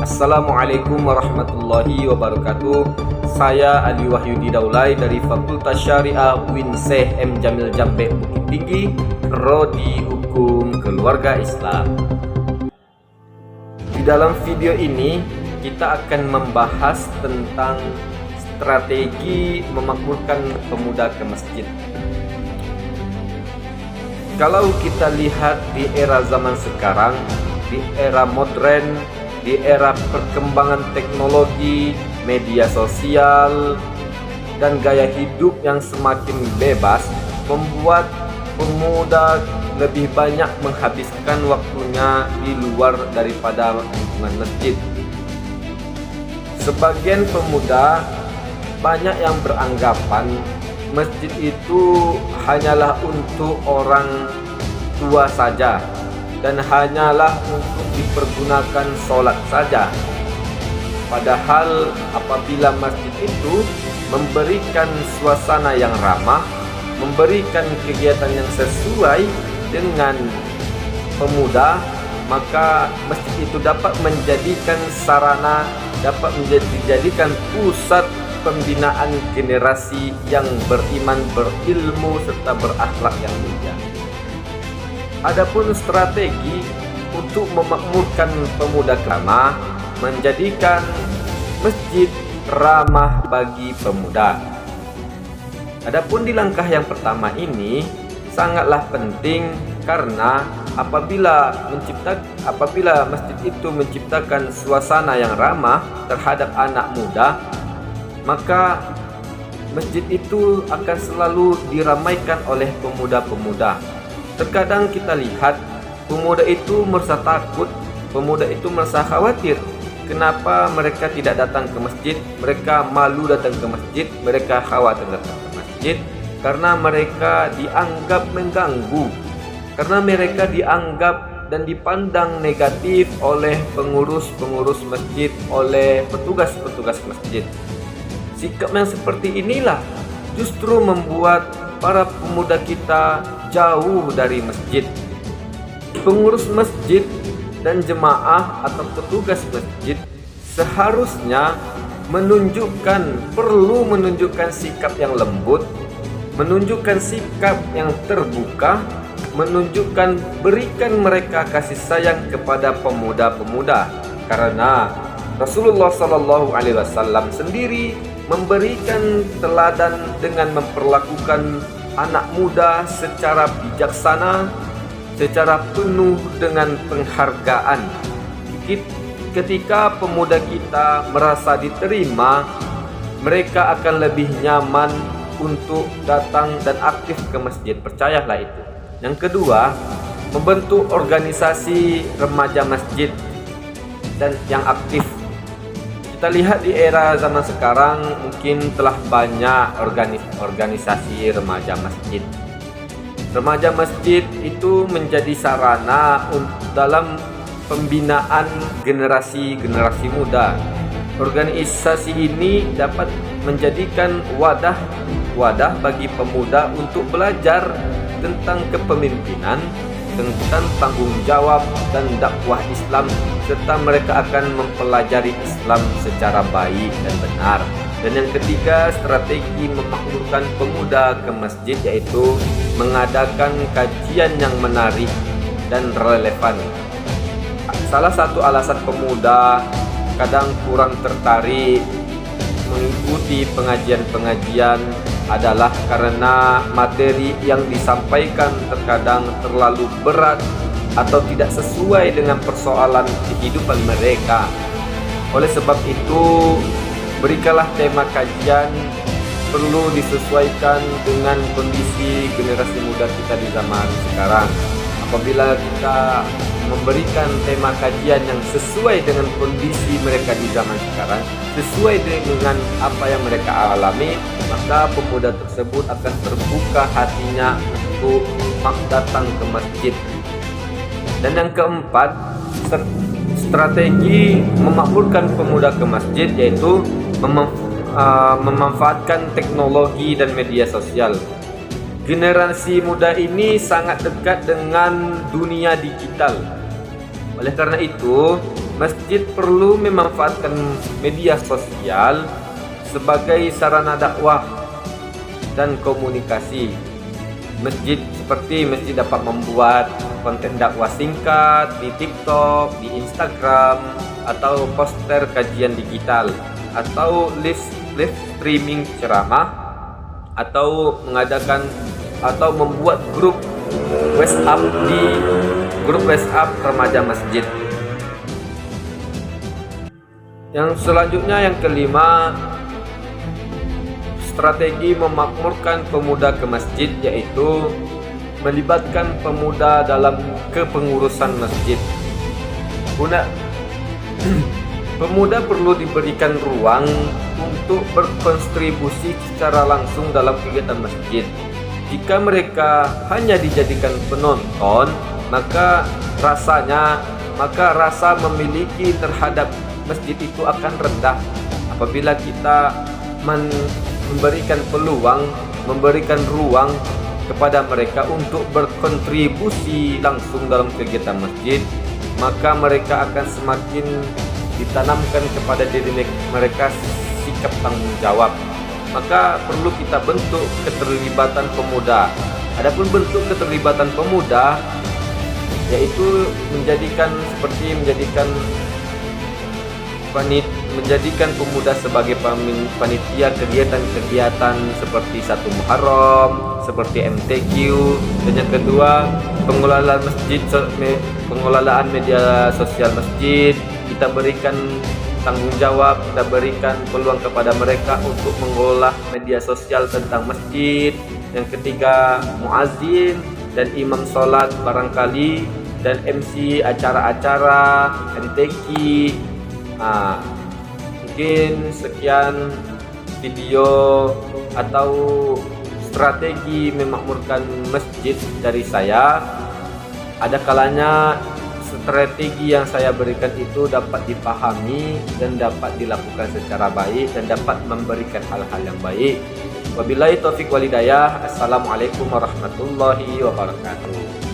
Assalamualaikum warahmatullahi wabarakatuh. Saya Ali Wahyudi Daulay dari Fakultas Syariah UIN Syekh M. Jamil Jampek Bukit Tinggi, Prodi Hukum Keluarga Islam. Di dalam video ini kita akan membahas tentang strategi memakmurkan pemuda ke masjid. Kalau kita lihat di era zaman sekarang, di era modern, di era perkembangan teknologi, media sosial, dan gaya hidup yang semakin bebas membuat pemuda lebih banyak menghabiskan waktunya di luar daripada lingkungan masjid. Sebagian pemuda banyak yang beranggapan masjid itu hanyalah untuk orang tua saja dan hanyalah untuk dipergunakan sholat saja. Padahal apabila masjid itu memberikan suasana yang ramah, memberikan kegiatan yang sesuai dengan pemuda, maka masjid itu dapat menjadikan sarana, dapat dijadikan pusat pembinaan generasi yang beriman, berilmu, serta berakhlak yang mulia. Adapun strategi untuk memakmurkan pemuda ramah, menjadikan masjid ramah bagi pemuda. Adapun di langkah yang pertama ini sangatlah penting karena apabila masjid itu menciptakan suasana yang ramah terhadap anak muda, maka masjid itu akan selalu diramaikan oleh pemuda-pemuda. Terkadang kita lihat pemuda itu merasa takut, pemuda itu merasa khawatir. Kenapa mereka tidak datang ke masjid? Mereka malu datang ke masjid, mereka khawatir datang ke masjid karena mereka dianggap mengganggu, karena mereka dianggap dan dipandang negatif oleh pengurus-pengurus masjid, oleh petugas-petugas masjid. Sikap yang seperti inilah justru membuat para pemuda kita jauh dari masjid. Pengurus masjid dan jemaah atau petugas masjid seharusnya perlu menunjukkan sikap yang lembut, menunjukkan sikap yang terbuka, berikan mereka kasih sayang kepada pemuda-pemuda, karena Rasulullah SAW sendiri memberikan teladan dengan memperlakukan anak muda secara bijaksana, secara penuh dengan penghargaan. Ketika pemuda kita merasa diterima, mereka akan lebih nyaman untuk datang dan aktif ke masjid. Percayalah itu. Yang kedua, membentuk organisasi remaja masjid dan yang aktif. Kita lihat di era zaman sekarang mungkin telah banyak organisasi remaja masjid. Remaja masjid itu menjadi sarana dalam pembinaan generasi muda. Organisasi ini dapat menjadikan wadah bagi pemuda untuk belajar tentang kepemimpinan, tentang tanggung jawab dan dakwah Islam, serta mereka akan mempelajari Islam secara baik dan benar. Dan yang ketiga, strategi memakmurkan pemuda ke masjid yaitu mengadakan kajian yang menarik dan relevan. Salah satu alasan pemuda kadang kurang tertarik mengikuti pengajian-pengajian adalah karena materi yang disampaikan terkadang terlalu berat atau tidak sesuai dengan persoalan kehidupan mereka. Oleh sebab itu, berikanlah tema kajian perlu disesuaikan dengan kondisi generasi muda kita di zaman sekarang. Apabila kita memberikan tema kajian yang sesuai dengan kondisi mereka di zaman sekarang, sesuai dengan apa yang mereka alami, maka pemuda tersebut akan terbuka hatinya untuk datang ke masjid. Dan yang keempat, strategi memakmurkan pemuda ke masjid yaitu memanfaatkan teknologi dan media sosial. Generasi muda ini sangat dekat dengan dunia digital. Oleh karena itu, masjid perlu memanfaatkan media sosial sebagai sarana dakwah dan komunikasi. Seperti masjid dapat membuat konten dakwah singkat di TikTok, di Instagram, atau poster kajian digital, atau live streaming ceramah, atau mengadakan atau membuat grup WhatsApp di grup WhatsApp remaja masjid. Yang selanjutnya, yang kelima, strategi memakmurkan pemuda ke masjid, yaitu melibatkan pemuda dalam kepengurusan masjid. Pemuda perlu diberikan ruang untuk berkontribusi secara langsung dalam kegiatan masjid. Jika mereka hanya dijadikan penonton, maka rasa memiliki terhadap masjid itu akan rendah. Apabila kita memberikan peluang, memberikan ruang kepada mereka untuk berkontribusi langsung dalam kegiatan masjid, maka mereka akan semakin ditanamkan kepada diri mereka sikap tanggung jawab. Maka perlu kita bentuk keterlibatan pemuda. Adapun bentuk keterlibatan pemuda, yaitu menjadikan pemuda sebagai panitia kegiatan-kegiatan seperti 1 Muharram, seperti MTQ, dan yang kedua, pengelolaan media sosial masjid. Kita berikan tanggung jawab, kita berikan peluang kepada mereka untuk mengolah media sosial tentang masjid. Yang ketiga, muazin dan imam sholat barangkali, dan MC acara-acara MTQ. Mungkin sekian video atau strategi memakmurkan masjid dari saya. Ada kalanya strategi yang saya berikan itu dapat dipahami dan dapat dilakukan secara baik dan dapat memberikan hal-hal yang baik. Wabillahi taufiq wal hidayah. Assalamualaikum warahmatullahi wabarakatuh.